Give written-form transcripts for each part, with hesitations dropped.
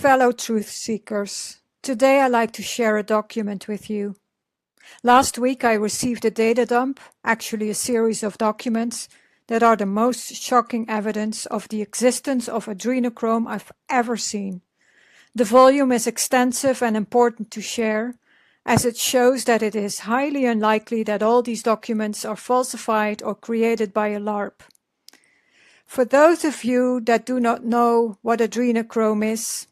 fellow truth seekers, today I'd like to share a document with you. Last week I received a data dump, actually a series of documents, that are the most shocking evidence of the existence of adrenochrome I've ever seen. The volume is extensive and important to share, as it shows that it is highly unlikely that all these documents are falsified or created by a LARP. For those of you that do not know what adrenochrome is,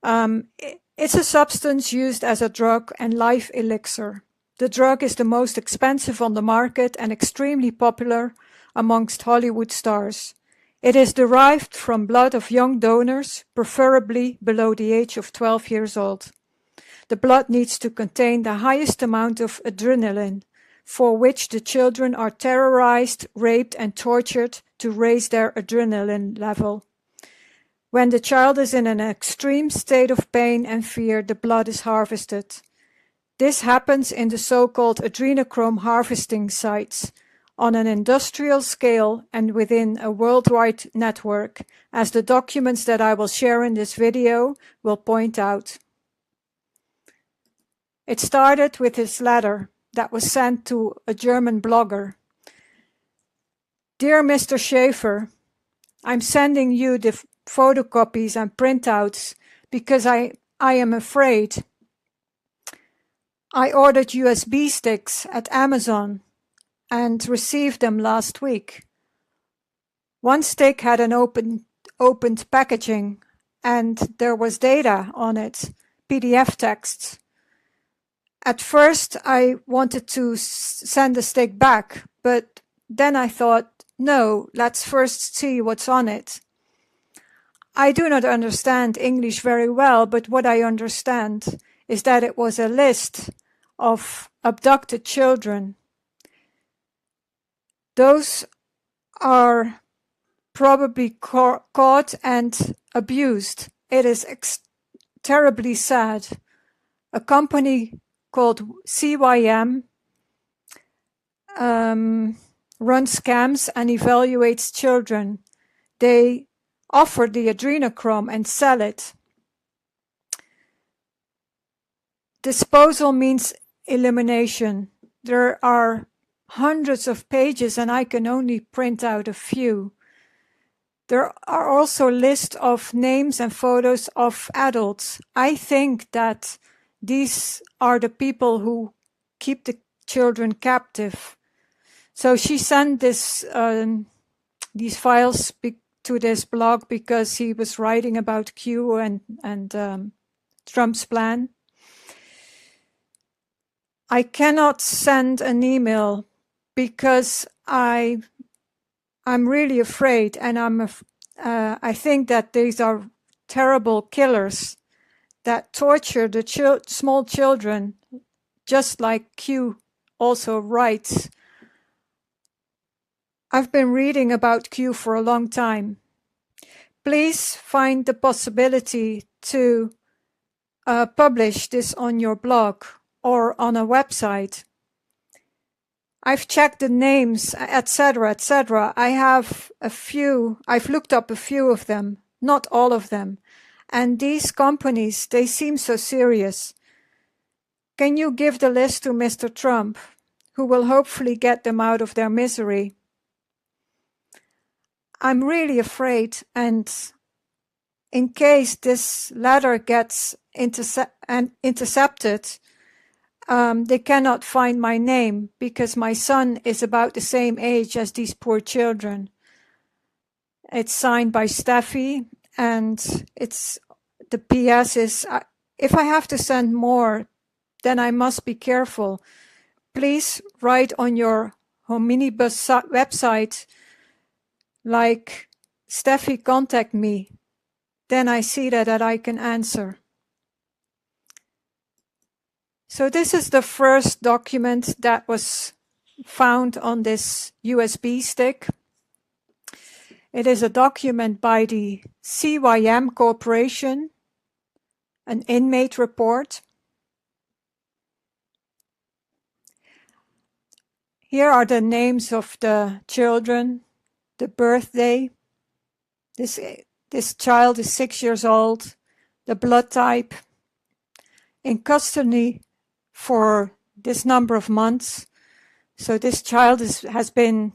it's a substance used as a drug and life elixir. The drug is the most expensive on the market and extremely popular amongst Hollywood stars. It is derived from blood of young donors, preferably below the age of 12 years old. The blood needs to contain the highest amount of adrenaline, for which the children are terrorized, raped, and tortured to raise their adrenaline level. When the child is in an extreme state of pain and fear, the blood is harvested. This happens in the so-called adrenochrome harvesting sites, on an industrial scale and within a worldwide network, as the documents that I will share in this video will point out. It started with this letter that was sent to a German blogger. Dear Mr. Schaefer, I'm sending you the photocopies and printouts because I am afraid. I ordered USB sticks at Amazon and received them last week. One stick had an opened packaging and there was data on it, PDF texts. At first I wanted to send the stick back, but then I thought, no, let's first see what's on it. I do not understand English very well, but what I understand is that it was a list of abducted children. Those are probably caught and abused. It is terribly sad. A company called CYM runs scams and evaluates children. They offer the adrenochrome and sell it. Disposal means elimination. There are hundreds of pages and I can only print out a few. There are also lists of names and photos of adults. I think that these are the people who keep the children captive. So she sent these files to this blog because he was writing about Q and Trump's plan. I cannot send an email because I'm really afraid, and I think that these are terrible killers that torture the small children, just like Q also writes. I've been reading about Q for a long time. Please find the possibility to publish this on your blog or on a website. I've checked the names, etc., etc. I've looked up a few of them, not all of them. And these companies, they seem so serious. Can you give the list to Mr. Trump, who will hopefully get them out of their misery? I'm really afraid, and in case this letter gets intercepted, they cannot find my name because my son is about the same age as these poor children. It's signed by Steffi, and the PS is, if I have to send more, then I must be careful. Please write on your Hominibus website, like, Steffi, contact me. Then I see that I can answer. So this is the first document that was found on this USB stick. It is a document by the CYM Corporation, an inmate report. Here are the names of the children, the birthday. This child is 6 years old. the blood type, in custody for this number of months. So this child has been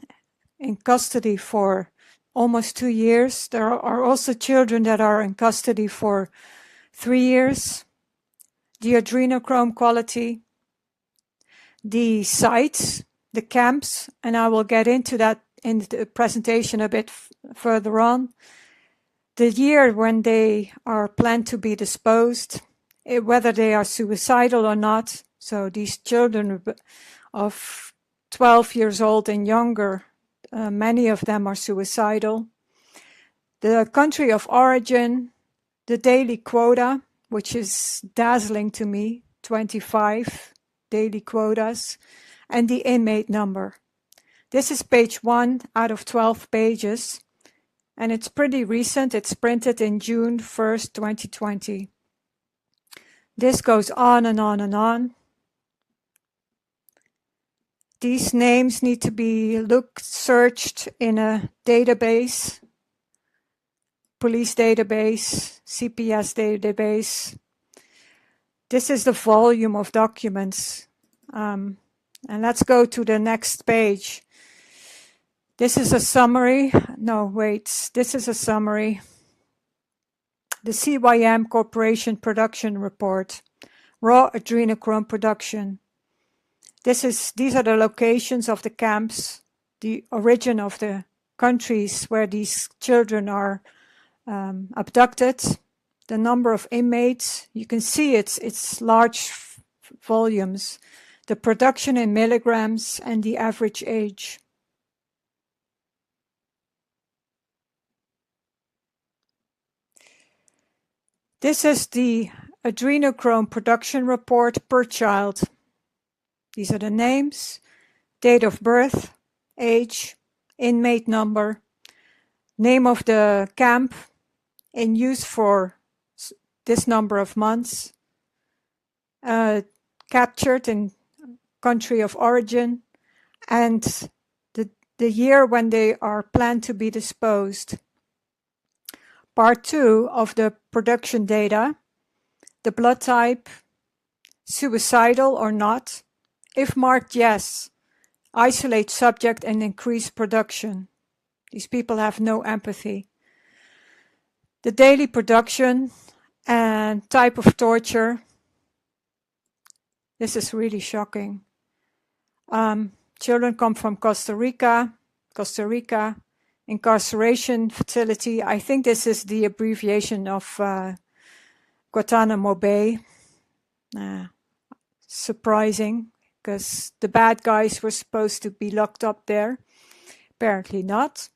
in custody for almost 2 years. There are also children that are in custody for 3 years. The adrenochrome quality, the sites, the camps, and I will get into that in the presentation a bit further on. The year when they are planned to be disposed, whether they are suicidal or not. So these children of 12 years old and younger, many of them are suicidal. The country of origin, the daily quota, which is dazzling to me, 25 daily quotas, and the inmate number. This is page 1 out of 12 pages, and it's pretty recent. It's printed in June 1st, 2020. This goes on and on and on. These names need to be searched in a database, police database, CPS database. This is the volume of documents. And let's go to the next page. This is a summary. No, wait, this is a summary. The CYM Corporation Production Report, raw adrenochrome production. These are the locations of the camps, the origin of the countries where these children are abducted, the number of inmates. You can see it's large volumes, the production in milligrams, and the average age. This is the adrenochrome production report per child. These are the names, date of birth, age, inmate number, name of the camp in use for this number of months, captured in country of origin, and the year when they are planned to be disposed. Part 2 of the production data, the blood type, suicidal or not. If marked yes, isolate subject and increase production. These people have no empathy. The daily production and type of torture. This is really shocking. Children come from Costa Rica, incarceration facility. I think this is the abbreviation of Guantanamo Bay. Surprising, because the bad guys were supposed to be locked up there. Apparently not.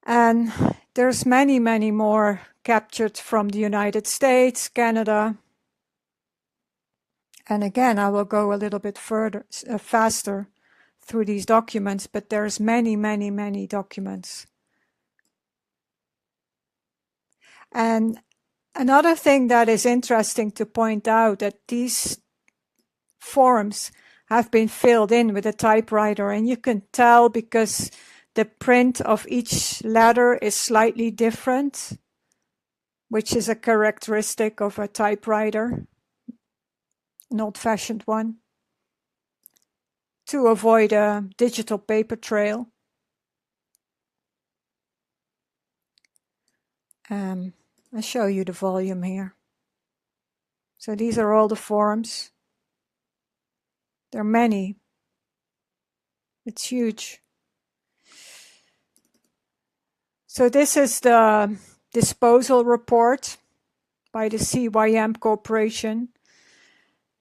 And there's many, many more captured from the United States, Canada. And again, I will go a little bit faster through these documents, but there's many, many, many documents. And another thing that is interesting to point out, that these forms have been filled in with a typewriter, and you can tell because the print of each letter is slightly different, which is a characteristic of a typewriter, an old-fashioned one, to avoid a digital paper trail. I'll show you the volume here. So these are all the forms. There are many. It's huge. So this is the disposal report by the CYM Corporation.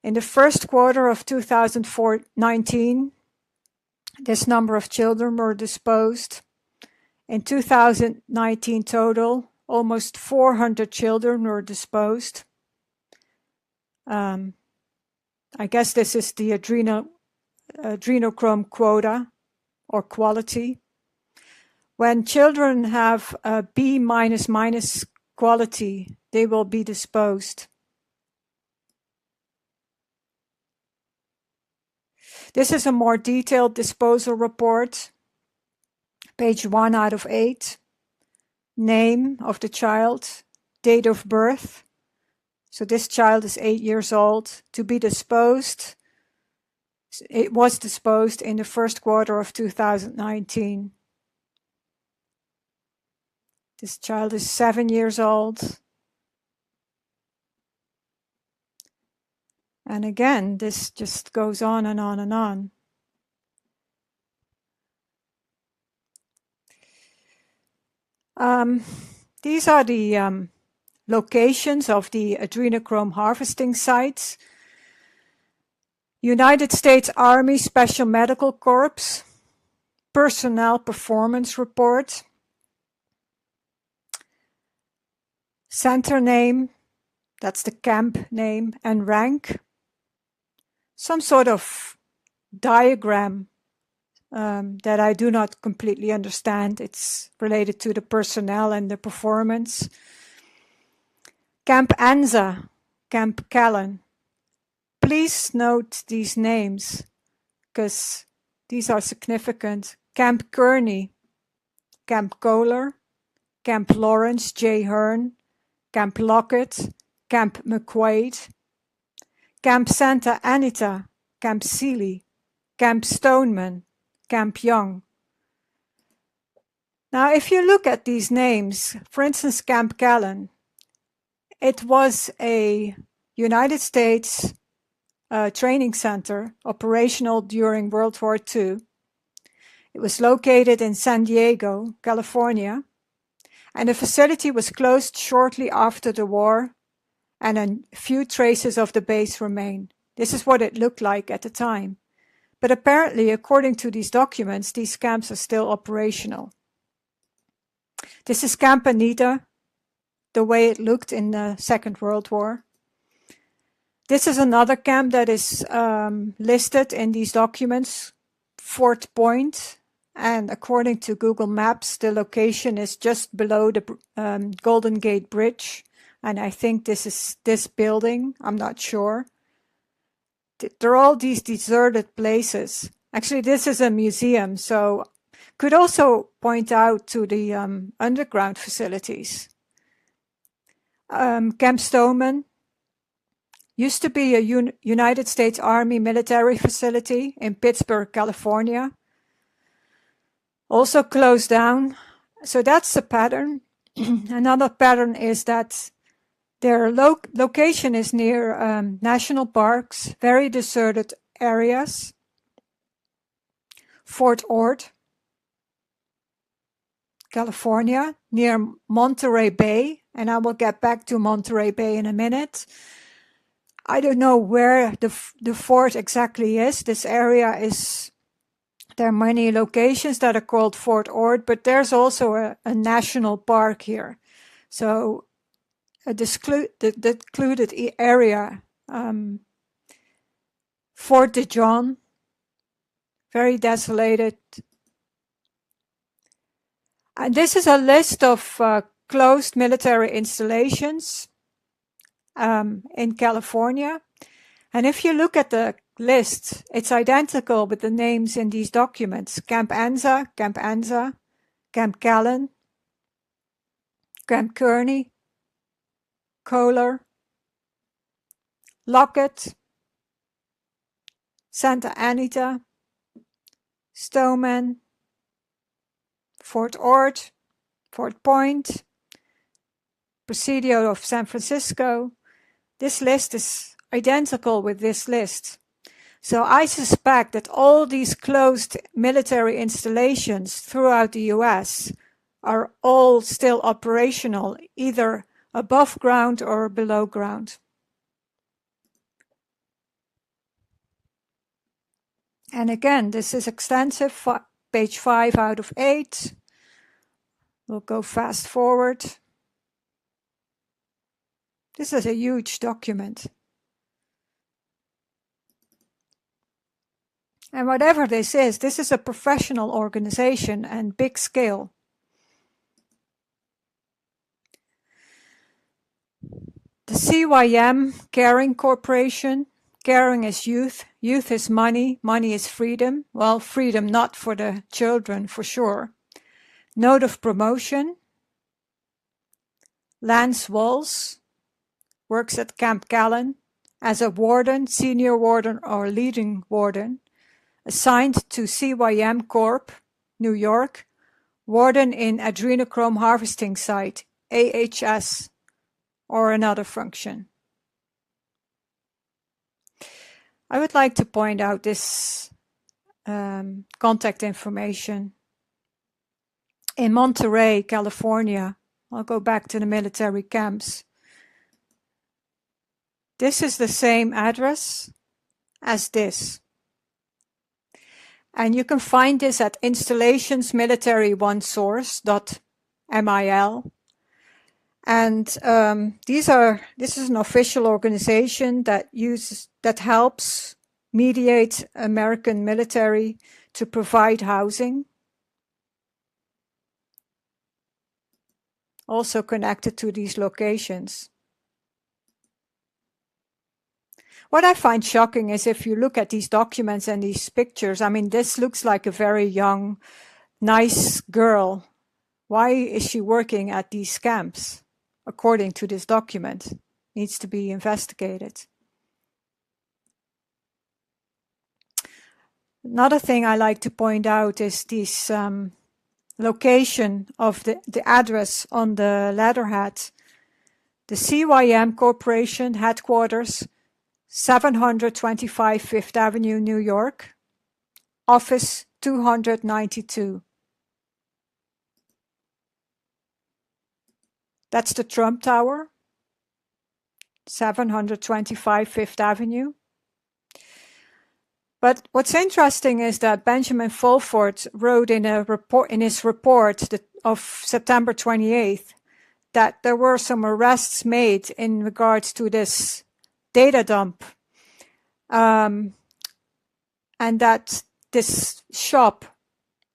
In the first quarter of 2019, this number of children were disposed. In 2019 total, almost 400 children were disposed. I guess this is the adrenochrome quota or quality. When children have a B minus quality, they will be disposed. This is a more detailed disposal report, page 1 out of 8. Name of the child, date of birth. So this child is 8 years old. To be disposed, it was disposed in the first quarter of 2019. This child is 7 years old. And again, this just goes on and on and on. These are the locations of the adrenochrome harvesting sites. United States Army Special Medical Corps, Personnel Performance Report, center name, that's the camp name, and rank. Some sort of diagram that I do not completely understand. It's related to the personnel and the performance. Camp Anza, Camp Callan. Please note these names because these are significant. Camp Kearney, Camp Kohler, Camp Lawrence J. Hearn, Camp Lockett, Camp McQuaid, Camp Santa Anita, Camp Sealy, Camp Stoneman, Camp Young. Now, if you look at these names, for instance, Camp Callan, it was a United States training center operational during World War II. It was located in San Diego, California, and the facility was closed shortly after the war, and a few traces of the base remain. This is what it looked like at the time. But apparently, according to these documents, these camps are still operational. This is Camp Anita, the way it looked in the Second World War. This is another camp that is listed in these documents, Fort Point, and according to Google Maps, the location is just below the Golden Gate Bridge, and I think this is this building, I'm not sure. They're all these deserted places. Actually, this is a museum, so could also point out to the underground facilities. Camp Stoneman used to be a United States Army military facility in Pittsburgh, California. Also closed down. So that's a pattern. Another pattern is that their location is near national parks, very deserted areas. Fort Ord, California, near Monterey Bay, and I will get back to Monterey Bay in a minute. I don't know where the fort exactly is. This area is, there are many locations that are called Fort Ord, but there's also a national park here. So a secluded area, Fort de John, very desolated. And this is a list of closed military installations in California. And if you look at the list, it's identical with the names in these documents. Camp Anza, Camp Callan, Camp Kearney, Kohler, Lockett, Santa Anita, Stoneman, Fort Ord, Fort Point, Presidio of San Francisco. This list is identical with this list. So I suspect that all these closed military installations throughout the US are all still operational, either above ground or below ground. And again, this is extensive, page 5 out of 8. We'll go fast forward. This is a huge document. And whatever this is a professional organization and big scale. The CYM Caring Corporation. Caring is youth. Youth is money. Money is freedom. Well, freedom not for the children, for sure. Note of promotion. Lance Walls works at Camp Callan as a warden, senior warden or leading warden, assigned to CYM Corp, New York, warden in adrenochrome harvesting site, AHS, or another function. I would like to point out this contact information. In Monterey, California, I'll go back to the military camps. This is the same address as this. And you can find this at installationsmilitary1source.mil. And this is an official organization that helps mediate American military to provide housing. Also connected to these locations. What I find shocking is if you look at these documents and these pictures, I mean, this looks like a very young, nice girl. Why is she working at these camps? According to this document, needs to be investigated. Another thing I like to point out is this location of the address on the letterhead. The CYM Corporation headquarters, 725 Fifth Avenue, New York, office 292. That's the Trump Tower, 725 Fifth Avenue. But what's interesting is that Benjamin Fulford wrote in his report of September 28th that there were some arrests made in regards to this data dump, and that this shop,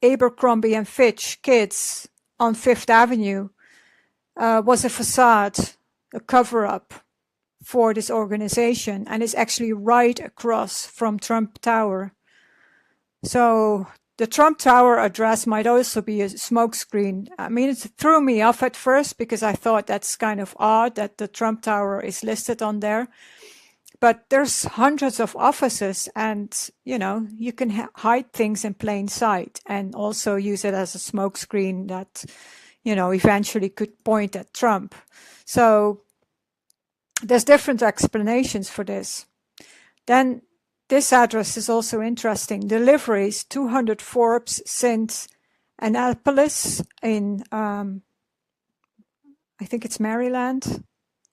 Abercrombie and Fitch Kids on Fifth Avenue, was a facade, a cover-up for this organization, and is actually right across from Trump Tower. So the Trump Tower address might also be a smokescreen. I mean, it threw me off at first because I thought that's kind of odd that the Trump Tower is listed on there. But there's hundreds of offices, and, you know, you can hide things in plain sight and also use it as a smokescreen that, you know, eventually could point at Trump. So there's different explanations for this. Then this address is also interesting. Deliveries, 200 Forbes, St. Annapolis in, I think it's Maryland.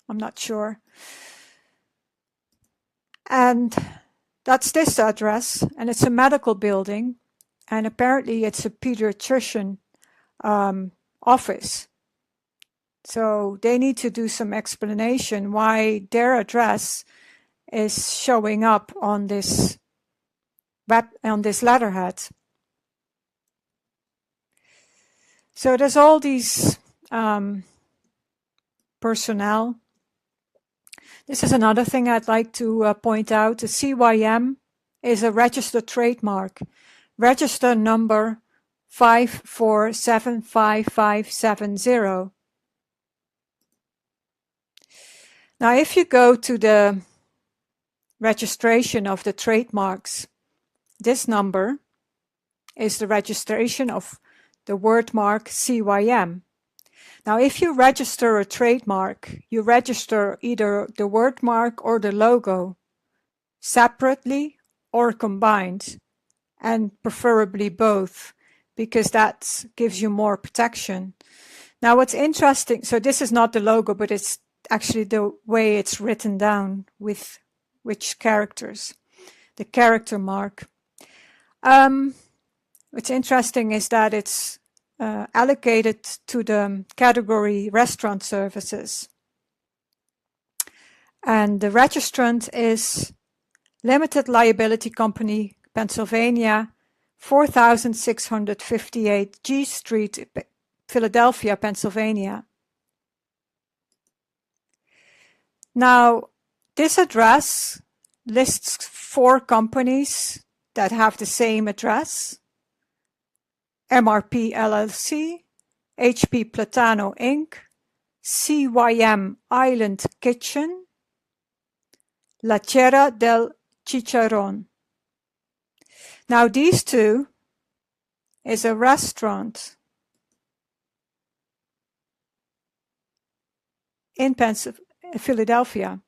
I'm not sure. And that's this address, and it's a medical building, and apparently it's a pediatrician office. So they need to do some explanation why their address is showing up on this letterhead. So there's all these personnel. This is another thing I'd like to point out. The CYM is a registered trademark. Register number 5475570. Now, if you go to the registration of the trademarks, this number is the registration of the word mark CYM. Now, if you register a trademark, you register either the word mark or the logo separately or combined, and preferably both, because that gives you more protection. Now, what's interesting, so this is not the logo, but it's actually the way it's written down with which characters, the character mark. What's interesting is that it's allocated to the category restaurant services. And the registrant is Limited Liability Company, Pennsylvania, 4658 G Street, Philadelphia, Pennsylvania. Now, this address lists 4 companies that have the same address: MRP LLC, HP Platano Inc., CYM Island Kitchen, La Tierra del Chicharrón. Now these two is a restaurant in Philadelphia.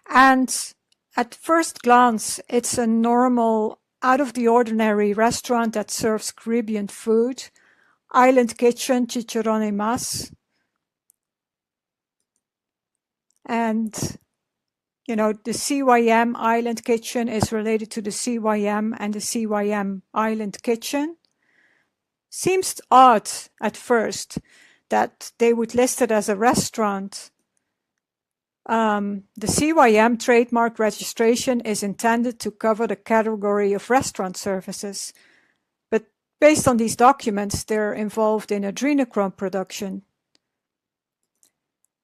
And at first glance, it's a normal, out-of-the-ordinary restaurant that serves Caribbean food. Island Kitchen, Chicharrón y Más. And, you know, the CYM Island Kitchen is related to the CYM and the CYM Island Kitchen. Seems odd at first that they would list it as a restaurant. The CYM trademark registration is intended to cover the category of restaurant services, but based on these documents, they're involved in adrenochrome production.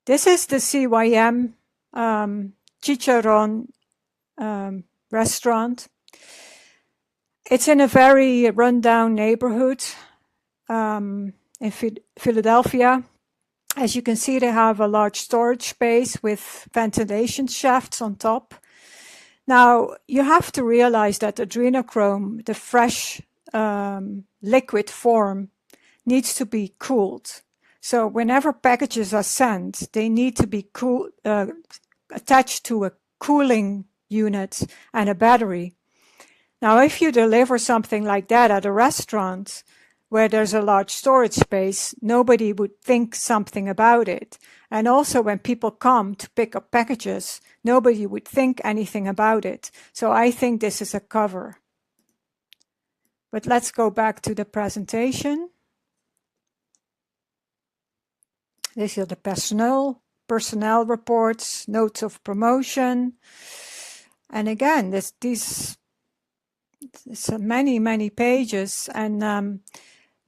This is the CYM Chicharrón restaurant. It's in a very rundown neighborhood in Philadelphia. As you can see, they have a large storage space with ventilation shafts on top. Now, you have to realize that adrenochrome, the fresh liquid form, needs to be cooled. So whenever packages are sent, they need to be attached to a cooling unit and a battery. Now, if you deliver something like that at a restaurant, where there's a large storage space, nobody would think something about it. And also when people come to pick up packages, nobody would think anything about it. So I think this is a cover. But let's go back to the presentation. These are the personnel reports, notes of promotion. And again, it's many pages. And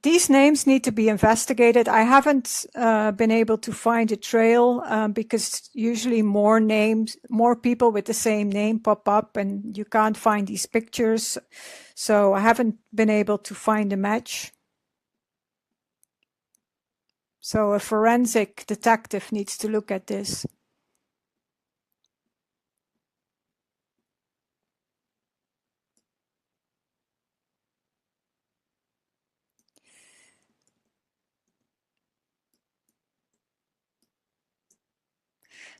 these names need to be investigated. I haven't been able to find a trail because usually more people with the same name pop up and you can't find these pictures. So I haven't been able to find a match. So a forensic detective needs to look at this.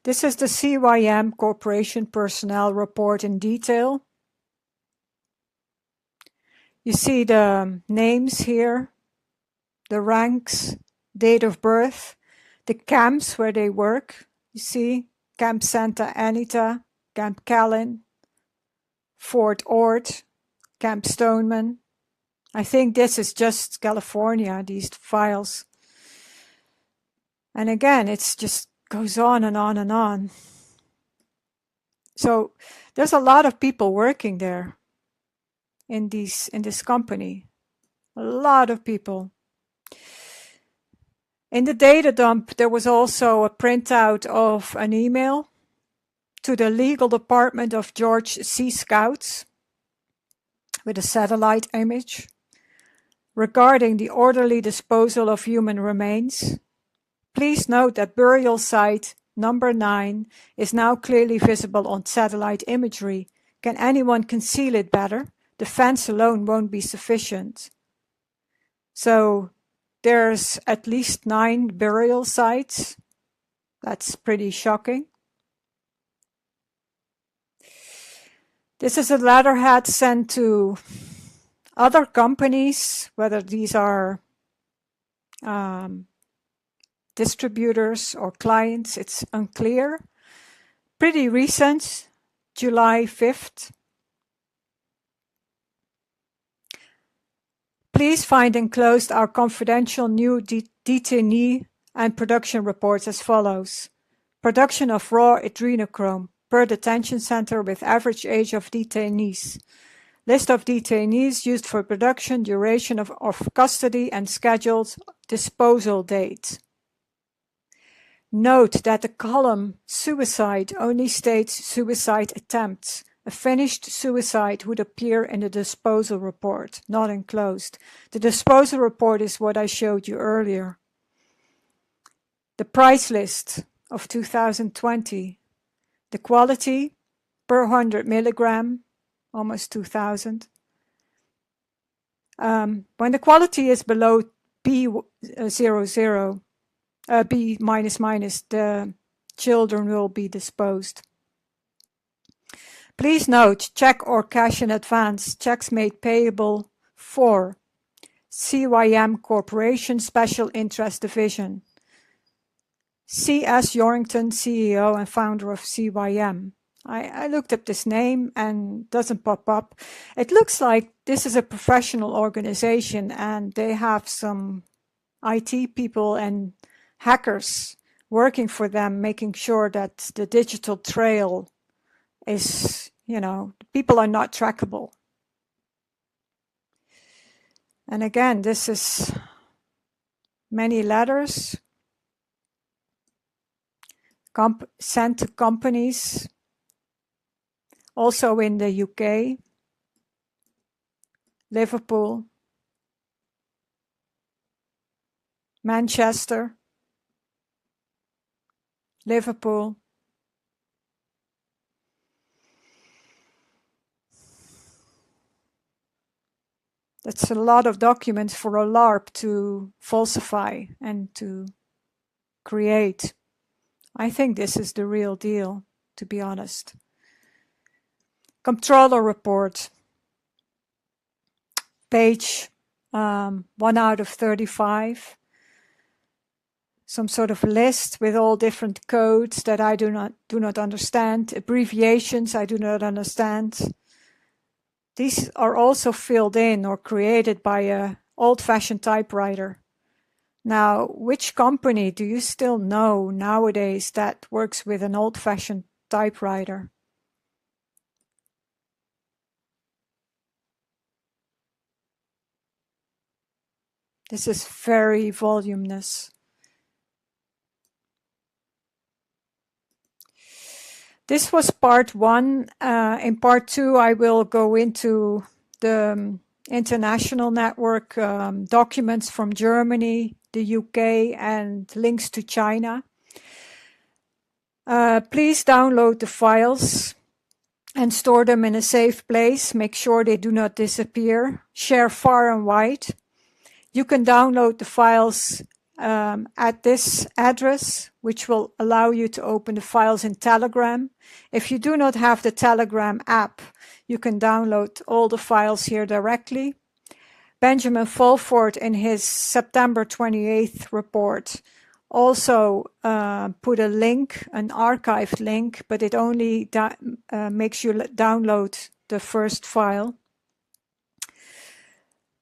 This is the CYM Corporation Personnel Report in detail. You see the names here, the ranks, date of birth, the camps where they work. You see Camp Santa Anita, Camp Callan, Fort Ord, Camp Stoneman. I think this is just California, these files. And again, it's just goes on and on and on. So there's a lot of people working there in this company. A lot of people. In the data dump, there was also a printout of an email to the legal department of George C. Scouts with a satellite image regarding the orderly disposal of human remains. Please note that burial site number 9 is now clearly visible on satellite imagery. Can anyone conceal it better? The fence alone won't be sufficient. So there's at least 9 burial sites. That's pretty shocking. This is a letterhead sent to other companies, whether these are distributors or clients, it's unclear. Pretty recent, July 5th. Please find enclosed our confidential new detainee and production reports as follows. Production of raw adrenochrome per detention center with average age of detainees. List of detainees used for production, duration of custody, and scheduled disposal date. Note that the column suicide only states suicide attempts. A finished suicide would appear in the disposal report, not enclosed. The disposal report is what I showed you earlier. The price list of 2020. The quality per 100 milligram, almost 2000. When the quality is below B00, B minus minus, the children will be disposed. Please note, check or cash in advance, checks made payable for CYM Corporation Special Interest Division. C.S. Yorrington, CEO and founder of CYM. I looked up this name and doesn't pop up. It looks like this is a professional organization and they have some IT people and hackers working for them, making sure that the digital trail is, people are not trackable. And again, this is many letters sent to companies, also in the UK, Liverpool, Manchester, Liverpool. That's a lot of documents for a LARP to falsify and to create. I think this is the real deal, to be honest. Comptroller report, page 1 out of 35. Some sort of list with all different codes that I do not understand, abbreviations I do not understand. These are also filled in or created by an old-fashioned typewriter. Now, which company do you still know nowadays that works with an old-fashioned typewriter? This is very voluminous. This was part 1. In part 2, I will go into the international network, documents from Germany, the UK, and links to China. Please download the files and store them in a safe place. Make sure they do not disappear. Share far and wide. You can download the files at this address, which will allow you to open the files in Telegram. If you do not have the Telegram app, you can download all the files here directly. Benjamin Fulford, in his September 28th report, also put a link, an archived link, but it only makes you download the first file.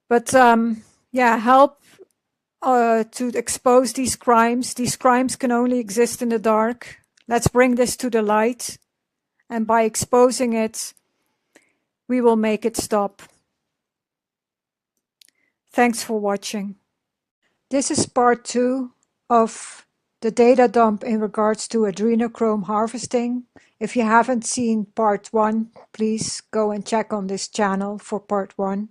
But help to expose these crimes. These crimes can only exist in the dark. Let's bring this to the light. And by exposing it, we will make it stop. Thanks for watching. This is part 2 of the data dump in regards to adrenochrome harvesting. If you haven't seen part 1, please go and check on this channel for part 1.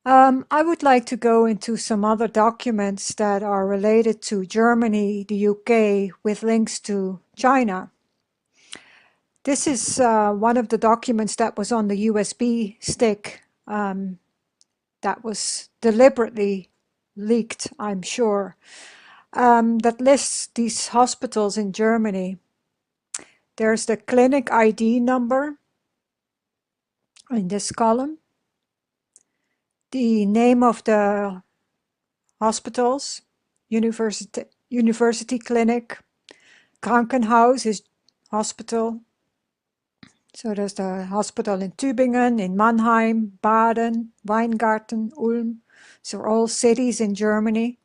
I would like to go into some other documents that are related to Germany, the UK, with links to China. This is one of the documents that was on the USB stick that was deliberately leaked, I'm sure, that lists these hospitals in Germany. There's the clinic ID number in this column. The name of the hospitals, University Clinic, Krankenhaus is hospital. So there's the hospital in Tübingen, in Mannheim, Baden, Weingarten, Ulm. These are all cities in Germany.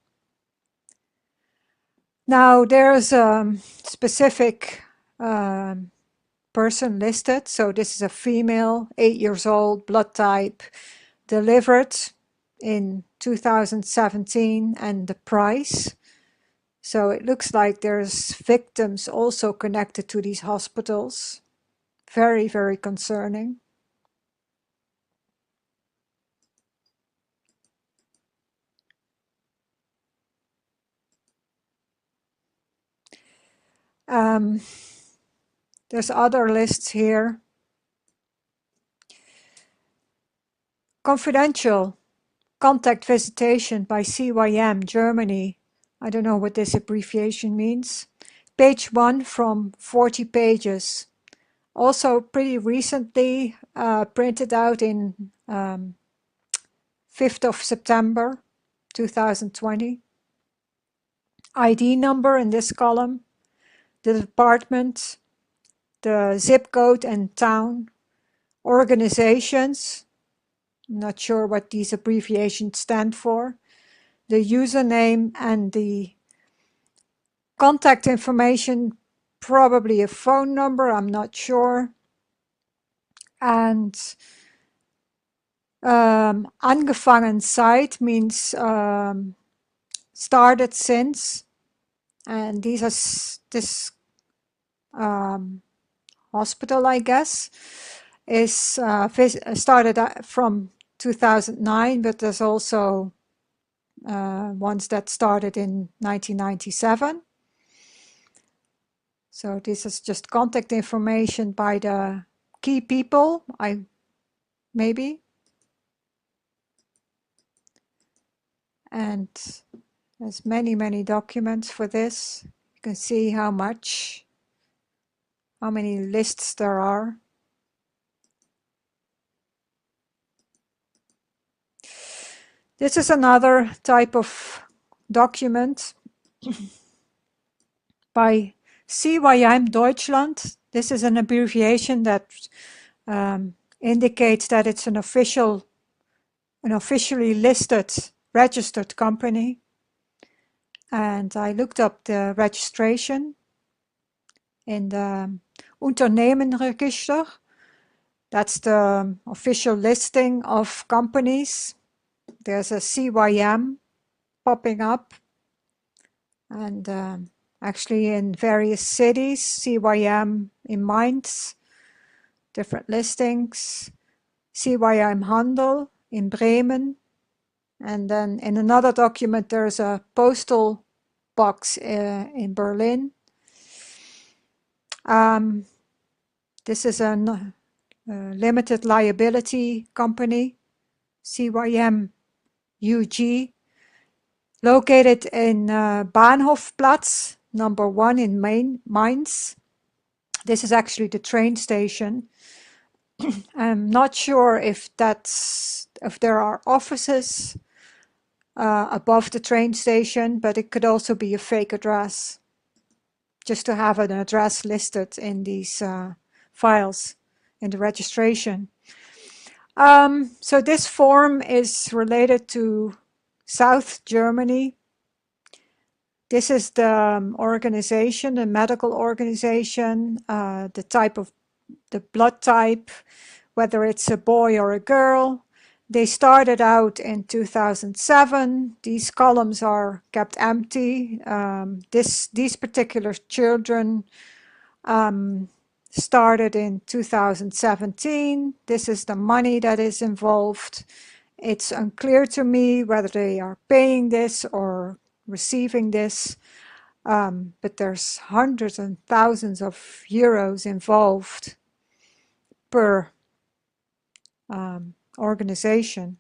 Now there's a specific person listed. So this is a female, 8 years old, blood type, delivered in 2017, and the price. So it looks like there's victims also connected to these hospitals. Very, very concerning. Um, there's other lists here. Confidential contact visitation by CYM Germany. I don't know what this abbreviation means. Page 1 from 40 pages. Also pretty recently printed out in 5th of September 2020. ID number in this column, the department, the zip code and town, organizations, I'm not sure what these abbreviations stand for, the username and the contact information, probably a phone number, I'm not sure, and angefangen seit means started since, and these are this hospital, I guess, is started from 2009, but there's also ones that started in 1997. So this is just contact information by the key people, maybe. And there's many documents for this. You can see how many lists there are. This is another type of document by CYM Deutschland. This is an abbreviation that indicates that it's an officially listed, registered company. And I looked up the registration in the Unternehmenregister. That's the official listing of companies. There's a CYM popping up, and actually in various cities, CYM in Mainz, different listings, CYM Handel in Bremen, and then in another document there's a postal box in Berlin. This is a limited liability company, CYM UG, located in Bahnhofplatz number 1 in Mainz. This is actually the train station. I'm not sure if there are offices above the train station, but it could also be a fake address, just to have an address listed in these files in the registration. So this form is related to South Germany. This is the organization, the medical organization, the type of the blood type, whether it's a boy or a girl. They started out in 2007. These columns are kept empty. These particular children started in 2017. This is the money that is involved. It's unclear to me whether they are paying this or receiving this, but there's hundreds and thousands of euros involved per organization.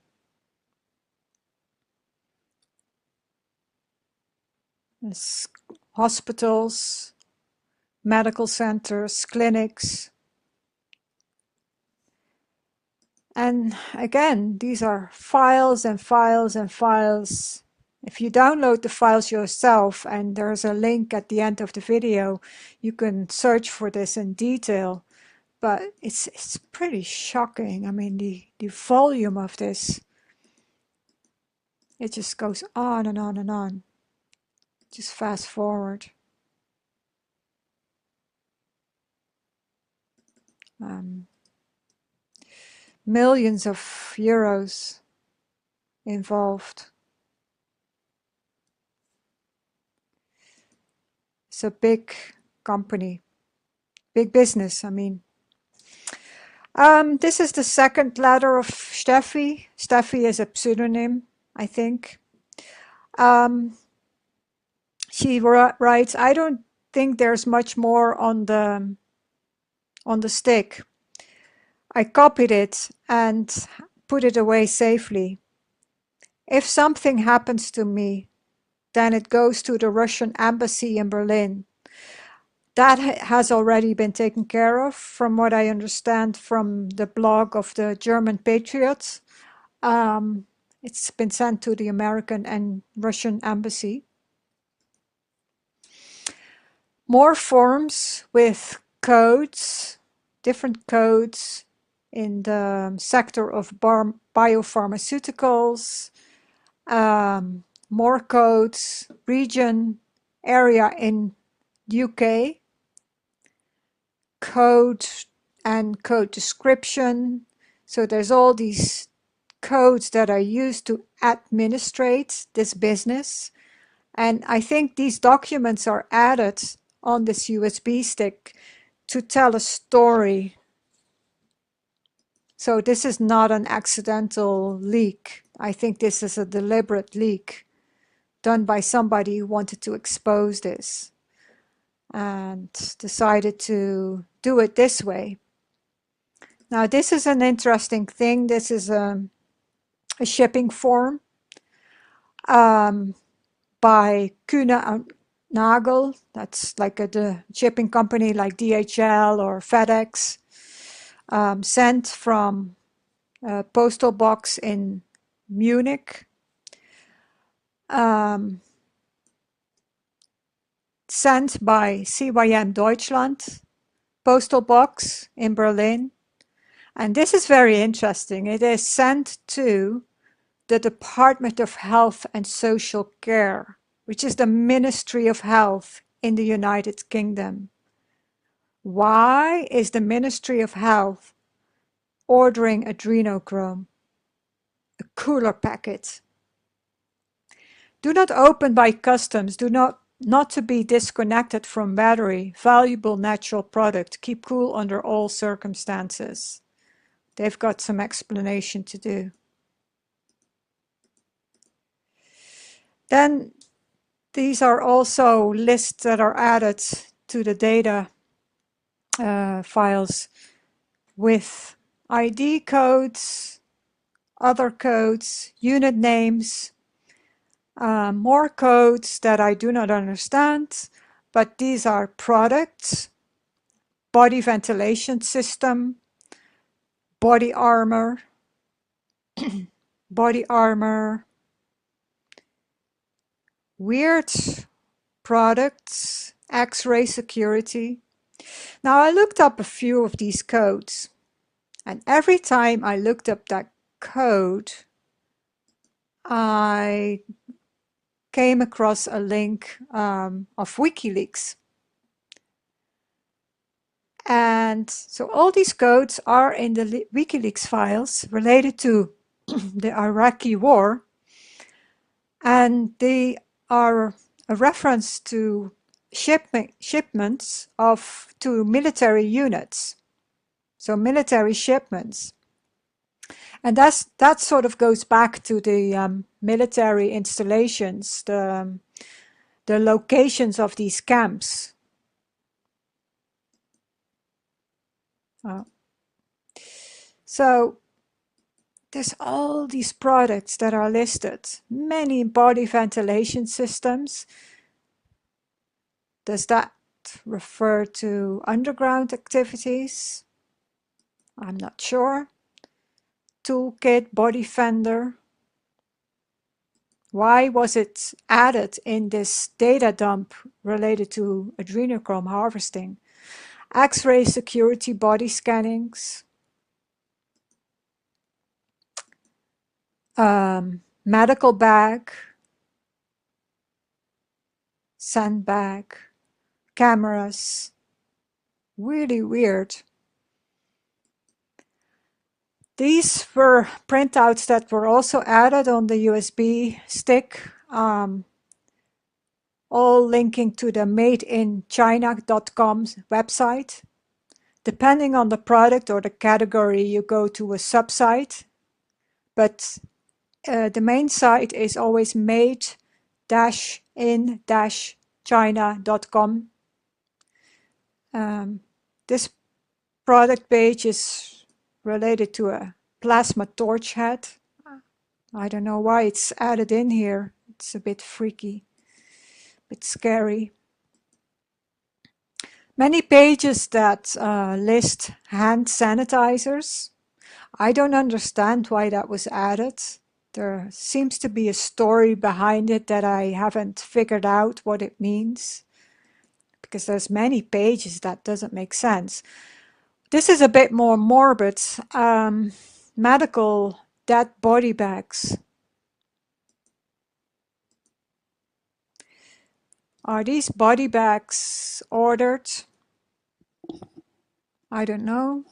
There's hospitals, medical centers, clinics. And again, these are files and files and files. If you download the files yourself, and there's a link at the end of the video, you can search for this in detail. But it's pretty shocking. I mean, the volume of this, it just goes on and on and on. Just fast forward. Millions of euros involved. It's a big company, big business, I mean. This is the second letter of Steffi. Steffi is a pseudonym, I think. She writes, I don't think there's much more on the stick. I copied it and put it away safely. If something happens to me, then it goes to the Russian embassy in Berlin. That has already been taken care of, from what I understand from the blog of the German Patriots. It's been sent to the American and Russian embassy. More forms with codes, different codes in the sector of biopharmaceuticals, more codes, region, area in UK, code and code description. So there's all these codes that are used to administrate this business. And I think these documents are added on this USB stick to tell a story. So this is not an accidental leak. I think this is a deliberate leak done by somebody who wanted to expose this and decided to do it this way. Now this is an interesting thing. This is a shipping form by Kühne & Nagel. That's like the shipping company like DHL or FedEx. Sent from a postal box in Munich. Sent by CYM Deutschland, postal box in Berlin. And this is very interesting. It is sent to the Department of Health and Social Care, which is the Ministry of Health in the United Kingdom. Why is the Ministry of Health ordering adrenochrome, a cooler packet? Do not open by customs. Do not to be disconnected from battery. Valuable natural product. Keep cool under all circumstances. They've got some explanation to do. Then these are also lists that are added to the data files with ID codes, other codes, unit names, more codes that I do not understand, but these are products, body ventilation system, body armor, body armor, weird products, X-ray security. Now I looked up a few of these codes, and every time I looked up that code, I came across a link of WikiLeaks. And so all these codes are in the WikiLeaks files related to the Iraqi war, and they are a reference to shipments to military units, so military shipments. And that sort of goes back to the military installations, the locations of these camps. So there's all these products that are listed, many body ventilation systems. Does that refer to underground activities? I'm not sure. Toolkit, body fender. Why was it added in this data dump related to adrenochrome harvesting? X-ray security body scannings. Medical bag. Sandbag. Cameras. Really weird. These were printouts that were also added on the USB stick, all linking to the madeinchina.com website. Depending on the product or the category, you go to a subsite, but the main site is always made-in-china.com. This product page is related to a plasma torch head. I don't know why it's added in here. It's a bit freaky, a bit scary. Many pages that list hand sanitizers. I don't understand why that was added. There seems to be a story behind it that I haven't figured out what it means, because there's many pages that doesn't make sense. This is a bit more morbid. Medical dead body bags. Are these body bags ordered? I don't know.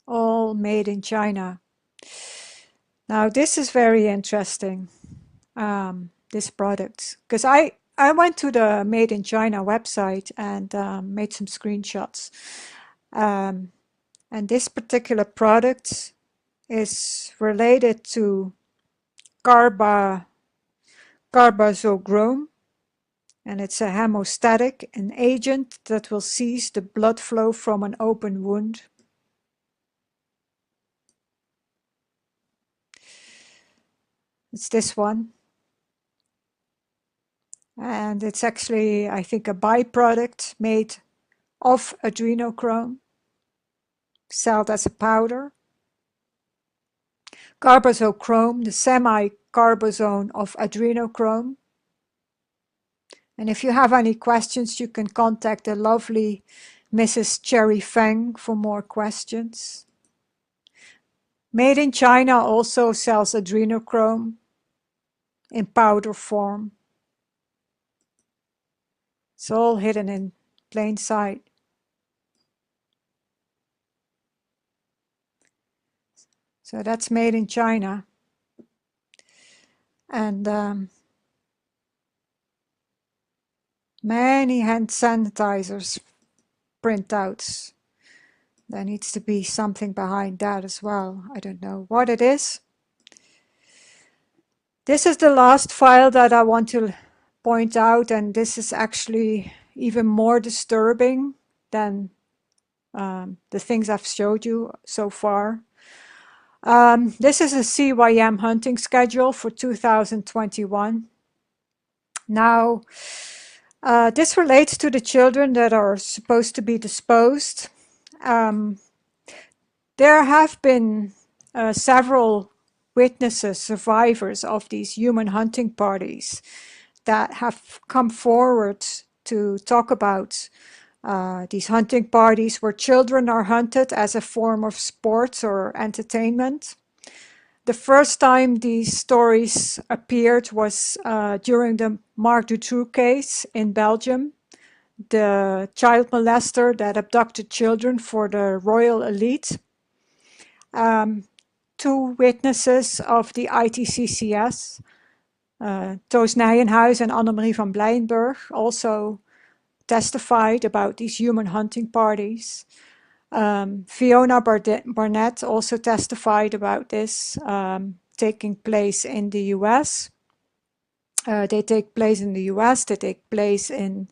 All made in China. Now this is very interesting, this product, because I went to the Made in China website and made some screenshots. And this particular product is related to carbazogrome, and it's a hemostatic, an agent that will cease the blood flow from an open wound. It's this one. And it's actually, I think, a byproduct made of adrenochrome, sold as a powder. Carbazochrome, the semi-carbazone of adrenochrome. And if you have any questions, you can contact the lovely Mrs. Cherry Feng for more questions. Made in China also sells adrenochrome in powder form. It's all hidden in plain sight. So that's made in China. And many hand sanitizers printouts. There needs to be something behind that as well. I don't know what it is. This is the last file that I want to point out, and this is actually even more disturbing than the things I've showed you so far. This is a CYM hunting schedule for 2021. Now, this relates to the children that are supposed to be disposed. There have been several witnesses, survivors of these human hunting parties that have come forward to talk about these hunting parties where children are hunted as a form of sport or entertainment. The first time these stories appeared was during the Marc Dutroux case in Belgium, the child molester that abducted children for the royal elite. Two witnesses of the ITCCS, Toos Nijenhuis and Annemarie van Blijenburg, also testified about these human hunting parties. Fiona Barnett also testified about this taking place in the US. They take place in the US, they take place in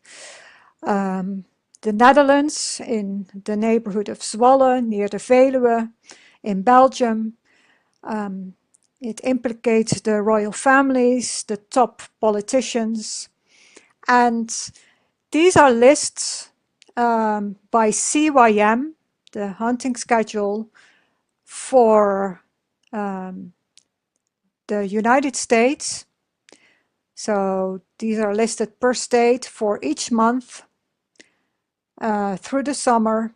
the Netherlands, in the neighborhood of Zwolle, near the Veluwe, in Belgium. It implicates the royal families, the top politicians, and these are lists by CYM, the hunting schedule for the United States. So these are listed per state for each month through the summer.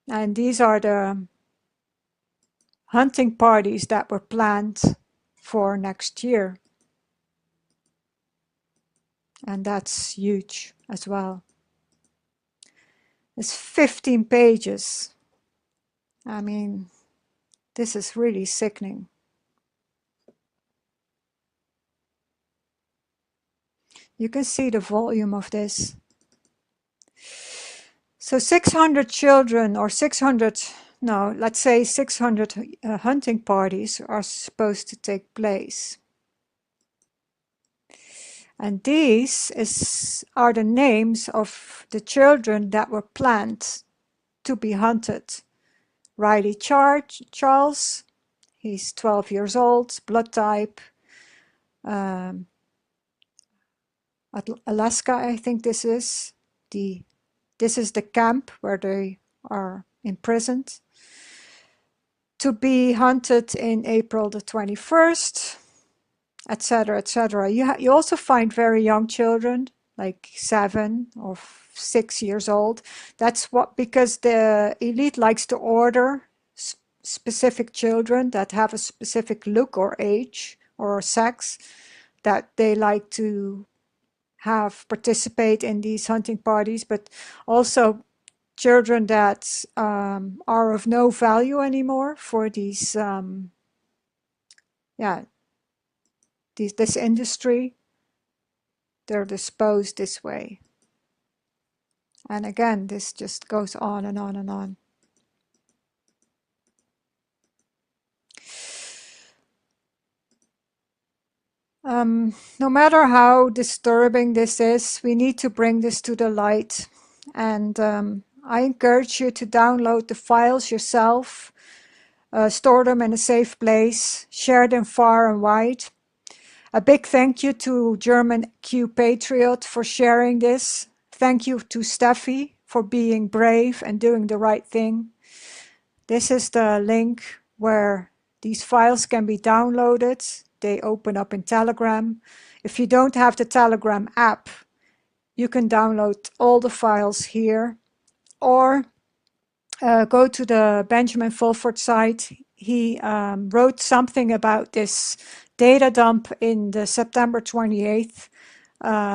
And these are the hunting parties that were planned for next year. And that's huge as well. It's 15 pages. I mean, this is really sickening. You can see the volume of this. So 600 children, or 600, no, let's say 600 hunting parties are supposed to take place. And are the names of the children that were planned to be hunted. Riley Charles, he's 12 years old, blood type, um, Alaska, I think this is. This is the camp where they are imprisoned. To be hunted in April the 21st, etc., etc. You also find very young children, like 7 or 6 years old. That's because the elite likes to order specific children that have a specific look or age or sex that they like to have participate in these hunting parties, but also children that are of no value anymore for these this industry. They're disposed this way. And again, this just goes on and on and on. No matter how disturbing this is, we need to bring this to the light. And I encourage you to download the files yourself, store them in a safe place, share them far and wide. A big thank you to German Q Patriot for sharing this. Thank you to Steffi for being brave and doing the right thing. This is the link where these files can be downloaded. They open up in Telegram. If you don't have the Telegram app, you can download all the files here, or go to the Benjamin Fulford site. He wrote something about this data dump in the September 28th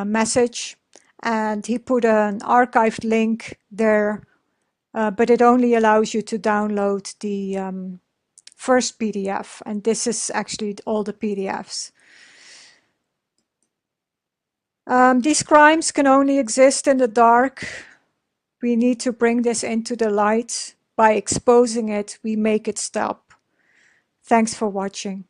message, and he put an archived link there, but it only allows you to download the first PDF, and this is actually all the PDFs. These crimes can only exist in the dark. We need to bring this into the light. By exposing it, we make it stop. Thanks for watching.